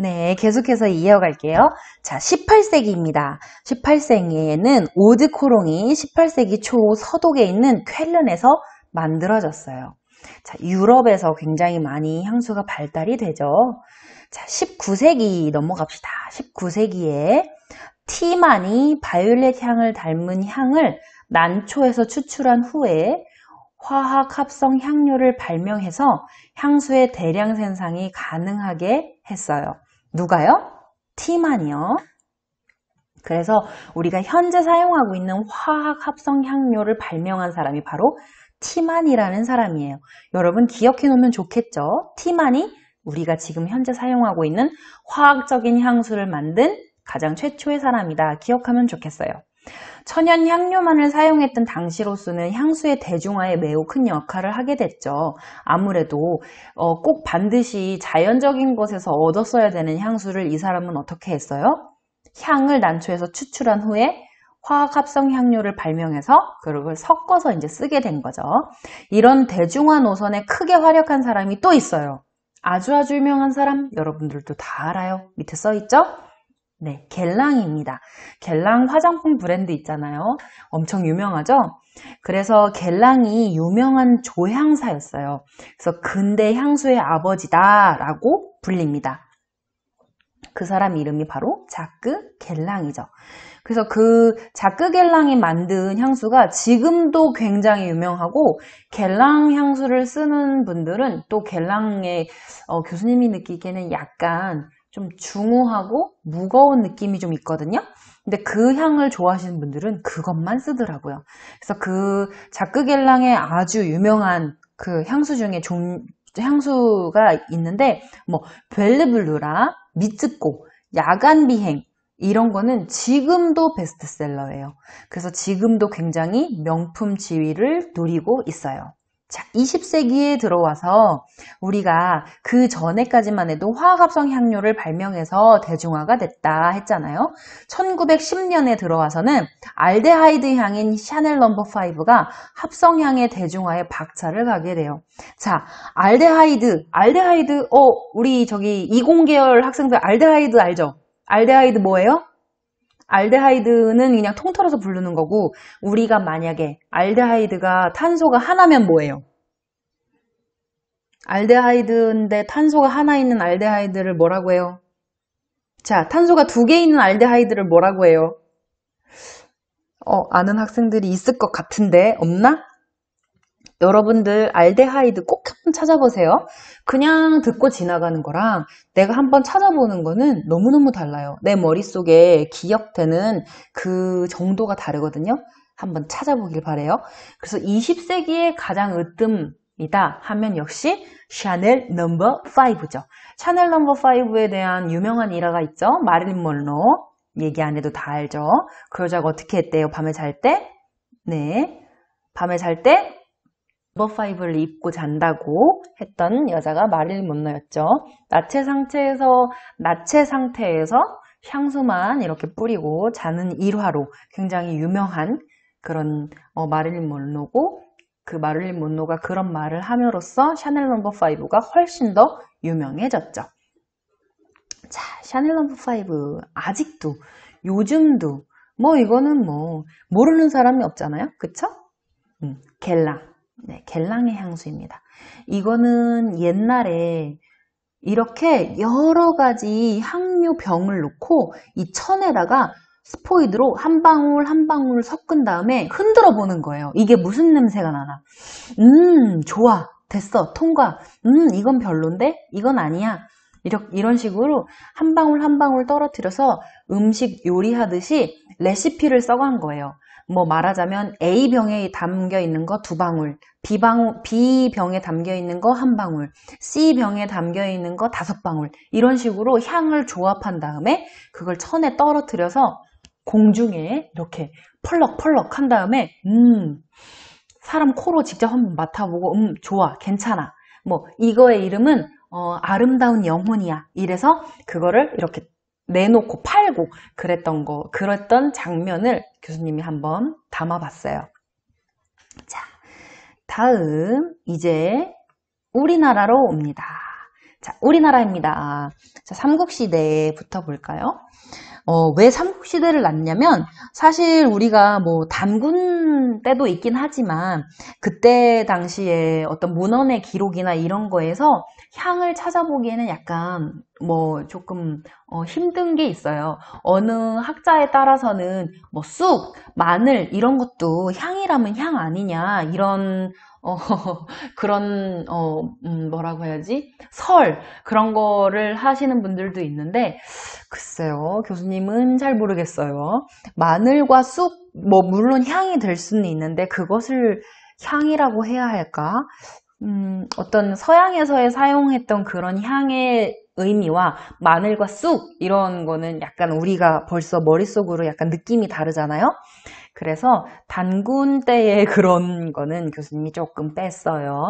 네, 계속해서 이어갈게요. 자, 18세기입니다. 18세기에는 오드코롱이 18세기 초 서독에 있는 쾰른에서 만들어졌어요. 자, 유럽에서 굉장히 많이 향수가 발달이 되죠. 자, 19세기 넘어갑시다. 19세기에 티만이 바이올렛 향을 닮은 향을 난초에서 추출한 후에 화학 합성 향료를 발명해서 향수의 대량 생산이 가능하게 했어요. 누가요? 티만이요. 그래서 우리가 현재 사용하고 있는 화학 합성 향료를 발명한 사람이 바로 티만이라는 사람이에요. 여러분 기억해 놓으면 좋겠죠? 티만이 우리가 지금 현재 사용하고 있는 화학적인 향수를 만든 가장 최초의 사람이다. 기억하면 좋겠어요. 천연 향료만을 사용했던 당시로서는 향수의 대중화에 매우 큰 역할을 하게 됐죠. 아무래도 꼭 반드시 자연적인 것에서 얻었어야 되는 향수를 이 사람은 어떻게 했어요? 향을 난초에서 추출한 후에 화학 합성 향료를 발명해서 그걸 섞어서 이제 쓰게 된 거죠. 이런 대중화 노선에 크게 활약한 사람이 또 있어요. 아주 유명한 사람 여러분들도 다 알아요. 밑에 써 있죠? 네, 겔랑입니다. 겔랑 화장품 브랜드 있잖아요. 엄청 유명하죠? 그래서 겔랑이 유명한 조향사였어요. 그래서 근대 향수의 아버지다라고 불립니다. 그 사람 이름이 바로 자크 겔랑이죠. 그래서 그 자크 겔랑이 만든 향수가 지금도 굉장히 유명하고 겔랑 향수를 쓰는 분들은 또 겔랑의 교수님이 느끼기에는 약간 좀 중후하고 무거운 느낌이 좀 있거든요. 근데 그 향을 좋아하시는 분들은 그것만 쓰더라고요. 그래서 그 자크 겔랑의 아주 유명한 그 향수 중에 향수가 있는데 뭐 벨르블루라, 미츠코, 야간 비행 이런 거는 지금도 베스트셀러예요. 그래서 지금도 굉장히 명품 지위를 누리고 있어요. 자, 20세기에 들어와서 우리가 그 전에까지만 해도 화학합성 향료를 발명해서 대중화가 됐다 했잖아요. 1910년에 들어와서는 알데하이드 향인 샤넬 넘버 5가 합성향의 대중화에 박차를 가게 돼요. 자, 알데하이드, 우리 저기 20계열 학생들 알데하이드 알죠? 알데하이드 뭐예요? 알데하이드는 그냥 통틀어서 부르는 거고 우리가 만약에 알데하이드가 탄소가 하나면 뭐예요? 알데하이드인데 탄소가 하나 있는 알데하이드를 뭐라고 해요? 자, 탄소가 2개 있는 알데하이드를 뭐라고 해요? 아는 학생들이 있을 것 같은데 없나? 여러분들 알데하이드 꼭 한번 찾아보세요. 그냥 듣고 지나가는 거랑 내가 한번 찾아보는 거는 너무너무 달라요. 내 머릿속에 기억되는 그 정도가 다르거든요. 한번 찾아보길 바래요. 그래서 20세기의 가장 으뜸이다 하면 역시 샤넬 넘버 5죠. 샤넬 넘버 5에 대한 유명한 일화가 있죠. 마릴린 먼로. 얘기 안 해도 다 알죠. 그 여자가 어떻게 했대요? 밤에 잘 때? 네. 밤에 잘 때 넘버 5를 입고 잔다고 했던 여자가 마릴린 먼로였죠. 나체 상태에서 향수만 이렇게 뿌리고 자는 일화로 굉장히 유명한 그런 마릴린 먼로고 그 마릴린 먼로가 그런 말을 함으로써 샤넬 넘버 5가 훨씬 더 유명해졌죠. 자, 샤넬 넘버 5 아직도 요즘도 이거는 모르는 사람이 없잖아요. 그쵸? 겔랑. 네, 겔랑의 향수입니다. 이거는 옛날에 이렇게 여러 가지 향료 병을 놓고 이 천에다가 스포이드로 한 방울 한 방울 섞은 다음에 흔들어 보는 거예요. 이게 무슨 냄새가 나나? 좋아. 됐어. 통과. 이건 별론데? 이건 아니야. 이런 식으로 한 방울 한 방울 떨어뜨려서 음식 요리하듯이 레시피를 써간 거예요. 말하자면 A병에 담겨 있는 거 2방울, B병에 담겨 있는 거 1방울, C병에 담겨 있는 거 5방울 이런 식으로 향을 조합한 다음에 그걸 천에 떨어뜨려서 공중에 이렇게 펄럭펄럭 한 다음에 사람 코로 직접 한번 맡아보고 좋아, 괜찮아. 이거의 이름은 아름다운 영혼이야. 이래서 그거를 이렇게 내놓고 팔고 그랬던 장면을 교수님이 한번 담아봤어요. 자, 다음 이제 우리나라로 옵니다. 자, 우리나라입니다. 자, 삼국시대부터 볼까요? 왜 삼국시대를 낳냐면 사실 우리가 뭐 단군 때도 있긴 하지만 그때 당시에 어떤 문헌의 기록이나 이런 거에서 향을 찾아보기에는 약간 뭐 조금 힘든 게 있어요. 어느 학자에 따라서는 뭐 쑥, 마늘 이런 것도 향이라면 향 아니냐 이런 그런 뭐라고 해야지? 그런 거를 하시는 분들도 있는데 글쎄요, 교수님은 잘 모르겠어요. 마늘과 쑥, 뭐 물론 향이 될 수는 있는데 그것을 향이라고 해야 할까? 어떤 서양에서의 사용했던 그런 향의 의미와 마늘과 쑥 이런 거는 약간 우리가 벌써 머릿속으로 약간 느낌이 다르잖아요. 그래서 단군 때의 그런 거는 교수님이 조금 뺐어요.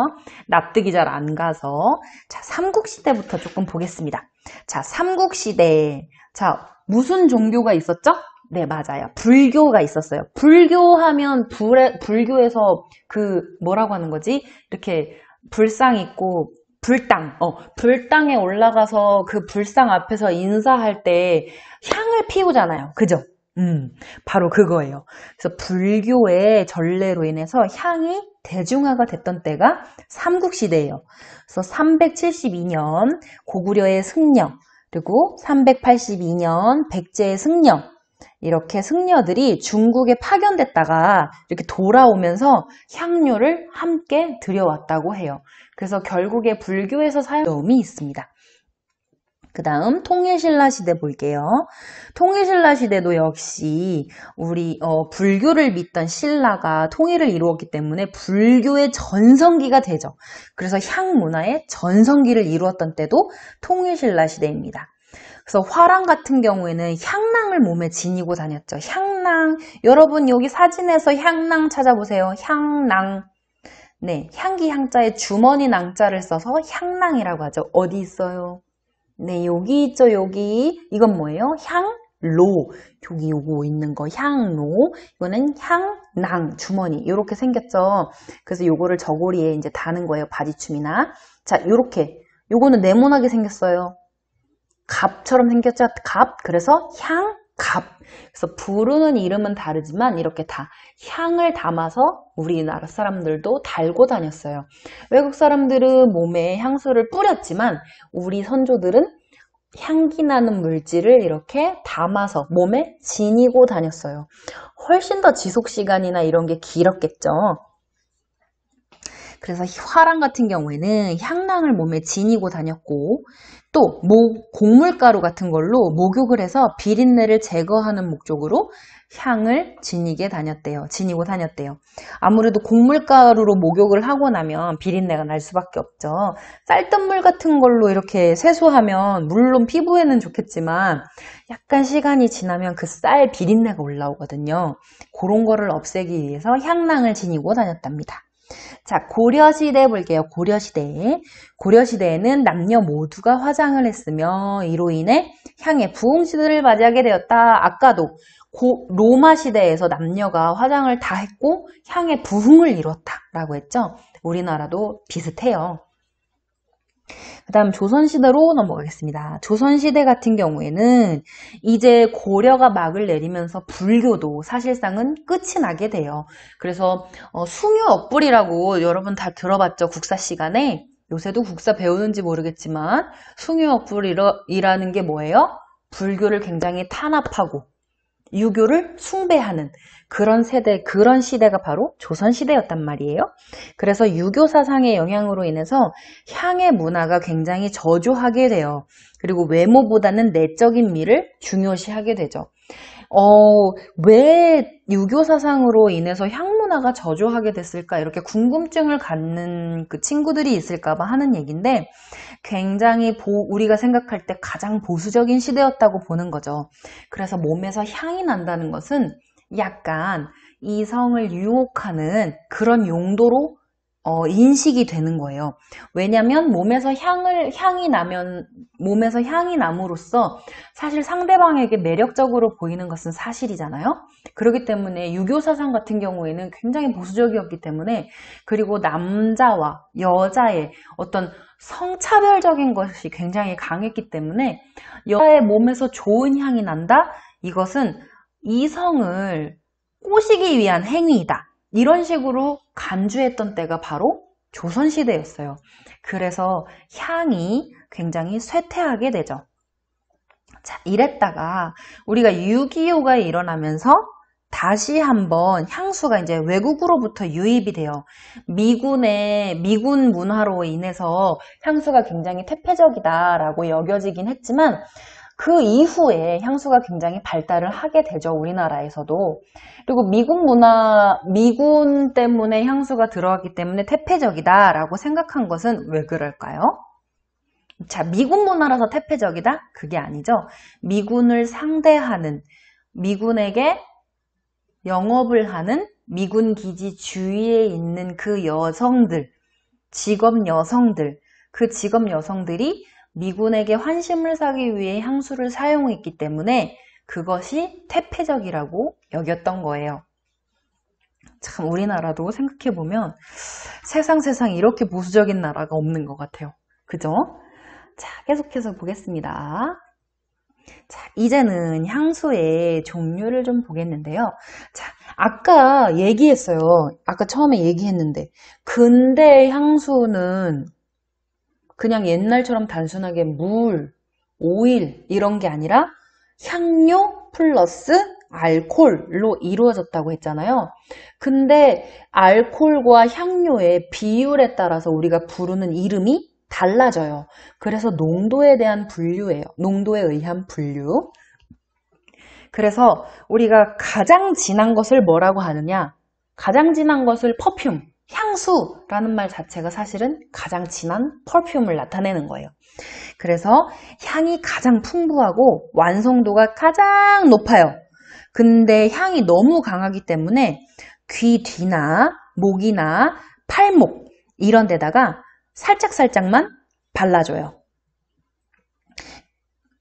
납득이 잘 안 가서. 자, 삼국시대부터 조금 보겠습니다. 자, 삼국시대. 자, 무슨 종교가 있었죠? 네, 맞아요. 불교가 있었어요. 불교하면 불교에서 그 뭐라고 하는 거지? 이렇게 불상 있고 불당에 올라가서 그 불상 앞에서 인사할 때 향을 피우잖아요. 그죠? 바로 그거예요. 그래서 불교의 전례로 인해서 향이 대중화가 됐던 때가 삼국시대예요. 그래서 372년 고구려의 승려, 그리고 382년 백제의 승려, 이렇게 승려들이 중국에 파견됐다가 이렇게 돌아오면서 향료를 함께 들여왔다고 해요. 그래서 결국에 불교에서 사용이 있습니다. 그 다음 통일신라 시대 볼게요. 통일신라 시대도 역시 우리 불교를 믿던 신라가 통일을 이루었기 때문에 불교의 전성기가 되죠. 그래서 향 문화의 전성기를 이루었던 때도 통일신라 시대입니다. 그래서 화랑 같은 경우에는 향낭을 몸에 지니고 다녔죠. 향낭, 여러분 여기 사진에서 향낭 찾아보세요. 향낭. 네, 향기 향자에 주머니 낭자를 써서 향낭이라고 하죠. 어디 있어요? 네, 여기 있죠, 여기. 이건 뭐예요? 향로. 여기 요거 있는 거, 향로. 이거는 향낭, 주머니. 이렇게 생겼죠. 그래서 요거를 저고리에 이제 다는 거예요, 바지춤이나. 자, 요렇게. 요거는 네모나게 생겼어요. 갑처럼 생겼죠, 갑. 그래서 향갑. 그래서 부르는 이름은 다르지만 이렇게 다 향을 담아서 우리나라 사람들도 달고 다녔어요. 외국 사람들은 몸에 향수를 뿌렸지만 우리 선조들은 향기 나는 물질을 이렇게 담아서 몸에 지니고 다녔어요. 훨씬 더 지속 시간이나 이런 게 길었겠죠. 그래서 화랑 같은 경우에는 향낭을 몸에 지니고 다녔고 또 곡물가루 같은 걸로 목욕을 해서 비린내를 제거하는 목적으로 향을 지니고 다녔대요. 아무래도 곡물가루로 목욕을 하고 나면 비린내가 날 수밖에 없죠. 쌀뜨물 같은 걸로 이렇게 세수하면 물론 피부에는 좋겠지만 약간 시간이 지나면 그 쌀 비린내가 올라오거든요. 그런 거를 없애기 위해서 향낭을 지니고 다녔답니다. 자, 고려시대 볼게요. 고려시대에는 남녀 모두가 화장을 했으며 이로 인해 향의 부흥시대를 맞이하게 되었다. 아까도 로마 시대에서 남녀가 화장을 다 했고 향의 부흥을 이뤘다라고 했죠. 우리나라도 비슷해요. 그 다음 조선시대로 넘어가겠습니다. 조선시대 같은 경우에는 이제 고려가 막을 내리면서 불교도 사실상은 끝이 나게 돼요. 그래서 숭유억불이라고 여러분 다 들어봤죠? 국사 시간에. 요새도 국사 배우는지 모르겠지만 숭유억불이라는 게 뭐예요? 불교를 굉장히 탄압하고 유교를 숭배하는 그런 시대가 바로 조선시대였단 말이에요. 그래서 유교 사상의 영향으로 인해서 향의 문화가 굉장히 저조하게 돼요. 그리고 외모보다는 내적인 미를 중요시하게 되죠. 왜 유교 사상으로 인해서 향 문화가 저조하게 됐을까? 이렇게 궁금증을 갖는 그 친구들이 있을까봐 하는 얘기인데 굉장히 우리가 생각할 때 가장 보수적인 시대였다고 보는 거죠. 그래서 몸에서 향이 난다는 것은 약간 이성을 유혹하는 그런 용도로 인식이 되는 거예요. 왜냐면 몸에서 향이 남으로써 사실 상대방에게 매력적으로 보이는 것은 사실이잖아요. 그렇기 때문에 유교 사상 같은 경우에는 굉장히 보수적이었기 때문에, 그리고 남자와 여자의 어떤 성차별적인 것이 굉장히 강했기 때문에 여자의 몸에서 좋은 향이 난다? 이것은 이성을 꼬시기 위한 행위이다. 이런 식으로 간주했던 때가 바로 조선시대였어요. 그래서 향이 굉장히 쇠퇴하게 되죠. 자, 이랬다가 우리가 6.25가 일어나면서 다시 한번 향수가 이제 외국으로부터 유입이 돼요. 미군 문화로 인해서 향수가 굉장히 태폐적이다라고 여겨지긴 했지만 그 이후에 향수가 굉장히 발달을 하게 되죠. 우리나라에서도. 그리고 미군 때문에 향수가 들어왔기 때문에 태폐적이다라고 생각한 것은 왜 그럴까요? 자, 미군 문화라서 태폐적이다? 그게 아니죠. 미군을 상대하는, 미군에게 영업을 하는 미군 기지 주위에 있는 그 여성들, 직업 여성들이 미군에게 환심을 사기 위해 향수를 사용했기 때문에 그것이 태폐적이라고 여겼던 거예요. 참, 우리나라도 생각해보면 세상 이렇게 보수적인 나라가 없는 것 같아요. 그죠? 자, 계속해서 보겠습니다. 자, 이제는 향수의 종류를 좀 보겠는데요. 자, 아까 처음에 얘기했는데, 근대 향수는 그냥 옛날처럼 단순하게 물, 오일 이런 게 아니라 향료 플러스 알코올로 이루어졌다고 했잖아요. 근데 알코올과 향료의 비율에 따라서 우리가 부르는 이름이 달라져요. 그래서 농도에 대한 분류예요. 농도에 의한 분류. 그래서 우리가 가장 진한 것을 뭐라고 하느냐? 가장 진한 것을 퍼퓸, 향수라는 말 자체가 사실은 가장 진한 퍼퓸을 나타내는 거예요. 그래서 향이 가장 풍부하고 완성도가 가장 높아요. 근데 향이 너무 강하기 때문에 귀 뒤나 목이나 팔목 이런 데다가 살짝만 발라줘요.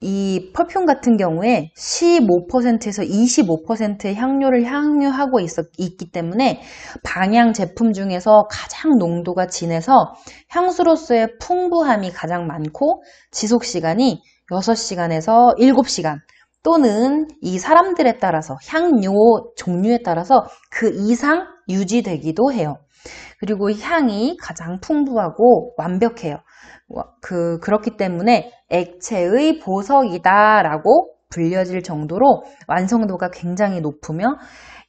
이 퍼퓸 같은 경우에 15%에서 25%의 향료를 향유하고 있기 때문에 방향 제품 중에서 가장 농도가 진해서 향수로서의 풍부함이 가장 많고 지속시간이 6시간에서 7시간 또는 이 사람들에 따라서 향료 종류에 따라서 그 이상 유지되기도 해요. 그리고 향이 가장 풍부하고 완벽해요. 그렇기 때문에 액체의 보석이다라고 불려질 정도로 완성도가 굉장히 높으며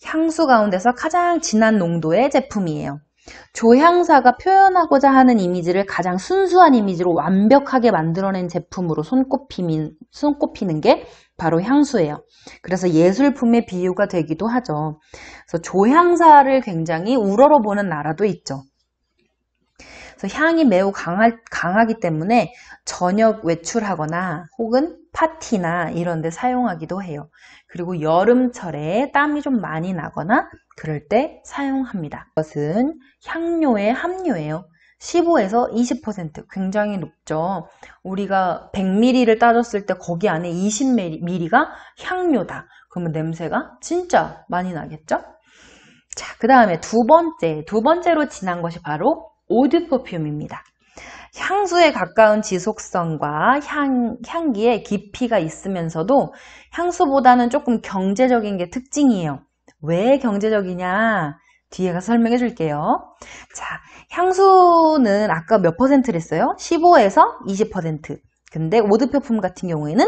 향수 가운데서 가장 진한 농도의 제품이에요. 조향사가 표현하고자 하는 이미지를 가장 순수한 이미지로 완벽하게 만들어낸 제품으로 손꼽히는 게 바로 향수예요. 그래서 예술품의 비유가 되기도 하죠. 그래서 조향사를 굉장히 우러러 보는 나라도 있죠. 그래서 향이 매우 강하기 때문에 저녁 외출하거나 혹은 파티나 이런 데 사용하기도 해요. 그리고 여름철에 땀이 좀 많이 나거나 그럴 때 사용합니다. 이것은 향료의 함유예요. 15에서 20% 굉장히 높죠. 우리가 100ml를 따졌을 때 거기 안에 20ml가 향료다. 그러면 냄새가 진짜 많이 나겠죠? 자, 그 다음에 두 번째로 진한 것이 바로 오드 퍼퓸입니다. 향수에 가까운 지속성과 향기에 깊이가 있으면서도 향수보다는 조금 경제적인 게 특징이에요. 왜 경제적이냐? 뒤에 가서 설명해 줄게요. 자, 향수는 아까 몇 퍼센트를 했어요? 15에서 20%. 근데 오드 퍼퓸 같은 경우에는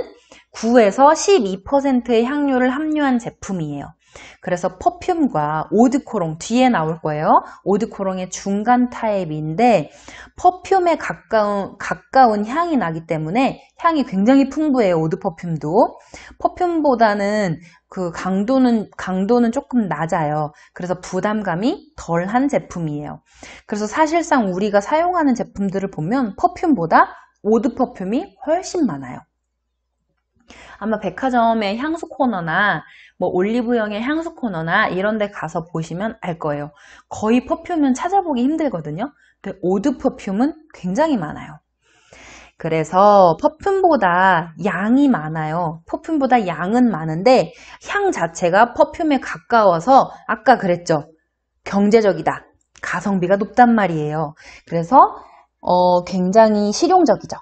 9에서 12%의 향료를 함유한 제품이에요. 그래서 퍼퓸과 오드코롱 뒤에 나올 거예요. 오드코롱의 중간 타입인데 퍼퓸에 가까운 향이 나기 때문에 향이 굉장히 풍부해요. 오드 퍼퓸도 퍼퓸보다는 그 강도는 조금 낮아요. 그래서 부담감이 덜한 제품이에요. 그래서 사실상 우리가 사용하는 제품들을 보면 퍼퓸보다 오드 퍼퓸이 훨씬 많아요. 아마 백화점의 향수 코너나 뭐 올리브영의 향수 코너나 이런 데 가서 보시면 알 거예요. 거의 퍼퓸은 찾아보기 힘들거든요. 근데 오드 퍼퓸은 굉장히 많아요. 그래서 퍼퓸보다 양이 많아요. 퍼퓸보다 양은 많은데 향 자체가 퍼퓸에 가까워서 아까 그랬죠. 경제적이다. 가성비가 높단 말이에요. 그래서 굉장히 실용적이죠.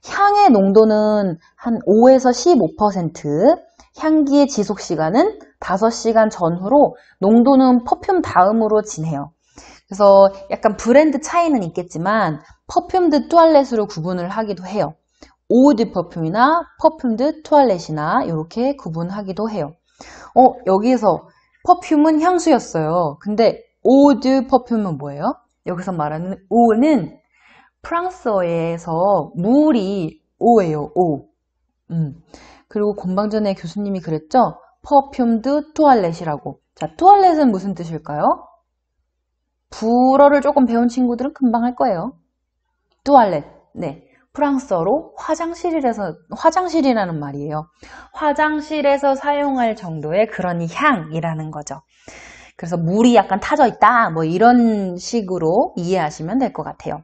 향의 농도는 한 5에서 15%, 향기의 지속시간은 5시간 전후로 농도는 퍼퓸 다음으로 진해요. 그래서 약간 브랜드 차이는 있겠지만 퍼퓸드 뚜알렛으로 구분을 하기도 해요. 오드 퍼퓸이나 퍼퓸드 뚜알렛이나 이렇게 구분하기도 해요. 여기에서 퍼퓸은 향수였어요. 근데 오드 퍼퓸은 뭐예요? 여기서 말하는 오는 프랑스어에서 물이 오예요. 오. 그리고 건방전에 교수님이 그랬죠? 퍼퓸드 뚜알렛이라고. 자, 뚜알렛은 무슨 뜻일까요? 불어를 조금 배운 친구들은 금방 할 거예요. 뚜알렛. 네. 프랑스어로 화장실이라는 말이에요. 화장실에서 사용할 정도의 그런 향이라는 거죠. 그래서 물이 약간 타져 있다. 뭐 이런 식으로 이해하시면 될 것 같아요.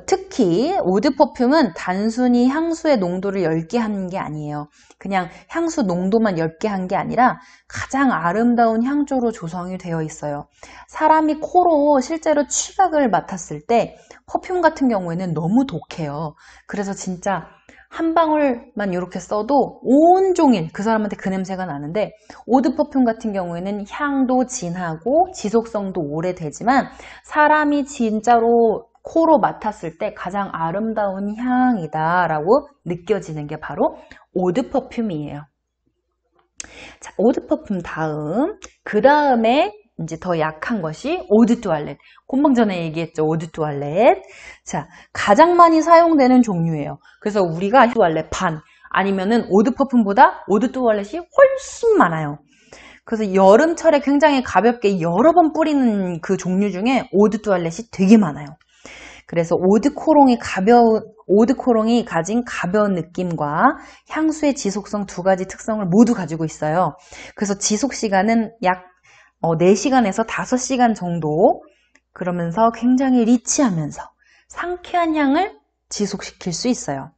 특히 오드 퍼퓸은 단순히 향수의 농도를 엷게 하는 게 아니에요. 그냥 향수 농도만 엷게 한 게 아니라 가장 아름다운 향조로 조성이 되어 있어요. 사람이 코로 실제로 취각을 맡았을 때 퍼퓸 같은 경우에는 너무 독해요. 그래서 진짜 한 방울만 이렇게 써도 온종일 그 사람한테 그 냄새가 나는데 오드 퍼퓸 같은 경우에는 향도 진하고 지속성도 오래되지만 사람이 진짜로 코로 맡았을 때 가장 아름다운 향이다 라고 느껴지는 게 바로 오드 퍼퓸이에요. 자, 오드 퍼퓸 다음, 그 다음에 이제 더 약한 것이 오드 뚜알렛. 금방 전에 얘기했죠. 오드 뚜알렛. 자, 가장 많이 사용되는 종류예요. 그래서 우리가 뚜알렛 반 아니면은 오드 퍼퓸보다 오드 뚜알렛이 훨씬 많아요. 그래서 여름철에 굉장히 가볍게 여러 번 뿌리는 그 종류 중에 오드 뚜알렛이 되게 많아요. 그래서 오드 코롱이 가진 가벼운 느낌과 향수의 지속성 두 가지 특성을 모두 가지고 있어요. 그래서 지속 시간은 약 4시간에서 5시간 정도, 그러면서 굉장히 리치하면서 상쾌한 향을 지속시킬 수 있어요.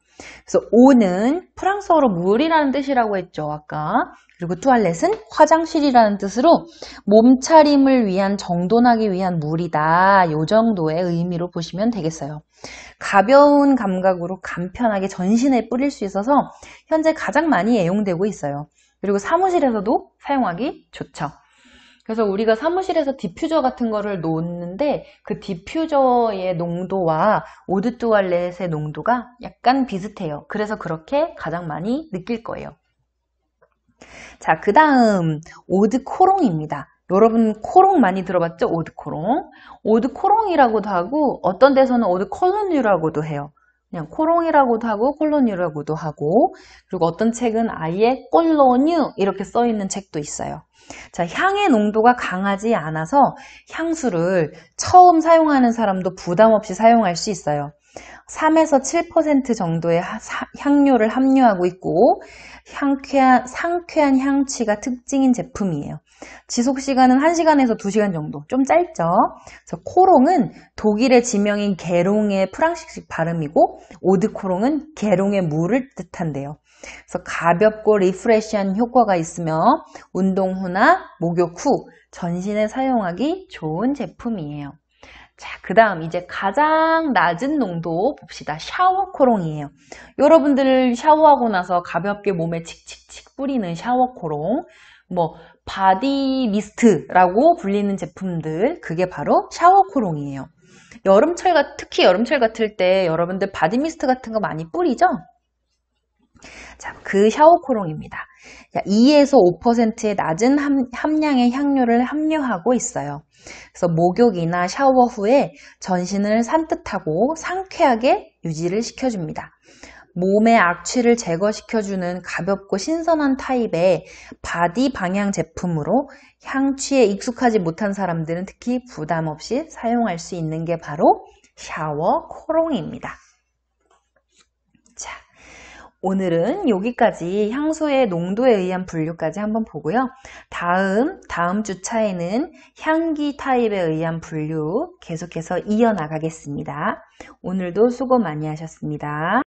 그래서 오는 프랑스어로 물이라는 뜻이라고 했죠, 아까. 그리고 뚜알렛은 화장실이라는 뜻으로 몸차림을 위한, 정돈하기 위한 물이다. 이 정도의 의미로 보시면 되겠어요. 가벼운 감각으로 간편하게 전신에 뿌릴 수 있어서 현재 가장 많이 애용되고 있어요. 그리고 사무실에서도 사용하기 좋죠. 그래서 우리가 사무실에서 디퓨저 같은 거를 놓는데 그 디퓨저의 농도와 오드 뚜알렛의 농도가 약간 비슷해요. 그래서 그렇게 가장 많이 느낄 거예요. 자, 그 다음 오드 코롱입니다. 여러분 코롱 많이 들어봤죠? 오드 코롱. 오드 코롱이라고도 하고 어떤 데서는 오드 콜로뉴라고도 해요. 그냥 코롱이라고도 하고 콜로뉴라고도 하고, 그리고 어떤 책은 아예 콜로뉴 이렇게 써 있는 책도 있어요. 자, 향의 농도가 강하지 않아서 향수를 처음 사용하는 사람도 부담 없이 사용할 수 있어요. 3에서 7% 정도의 향료를 함유하고 있고 상쾌한 향취가 특징인 제품이에요. 지속시간은 1시간에서 2시간 정도, 좀 짧죠. 그래서 코롱은 독일의 지명인 게롱의 프랑스식 발음이고 오드 코롱은 게롱의 물을 뜻한대요. 그래서 가볍고 리프레시한 효과가 있으며 운동 후나 목욕 후 전신에 사용하기 좋은 제품이에요. 자, 그 다음 이제 가장 낮은 농도 봅시다. 샤워 코롱이에요. 여러분들 샤워하고 나서 가볍게 몸에 칙칙칙 뿌리는 샤워 코롱, 뭐 바디 미스트라고 불리는 제품들, 그게 바로 샤워 코롱이에요. 특히 여름철 같을 때 여러분들 바디 미스트 같은 거 많이 뿌리죠? 자, 그 샤워 코롱입니다. 2에서 5%의 낮은 함량의 향료를 함유하고 있어요. 그래서 목욕이나 샤워 후에 전신을 산뜻하고 상쾌하게 유지를 시켜줍니다. 몸의 악취를 제거시켜주는 가볍고 신선한 타입의 바디 방향 제품으로 향취에 익숙하지 못한 사람들은 특히 부담 없이 사용할 수 있는 게 바로 샤워 코롱입니다. 자, 오늘은 여기까지 향수의 농도에 의한 분류까지 한번 보고요. 다음 주차에는 향기 타입에 의한 분류 계속해서 이어나가겠습니다. 오늘도 수고 많이 하셨습니다.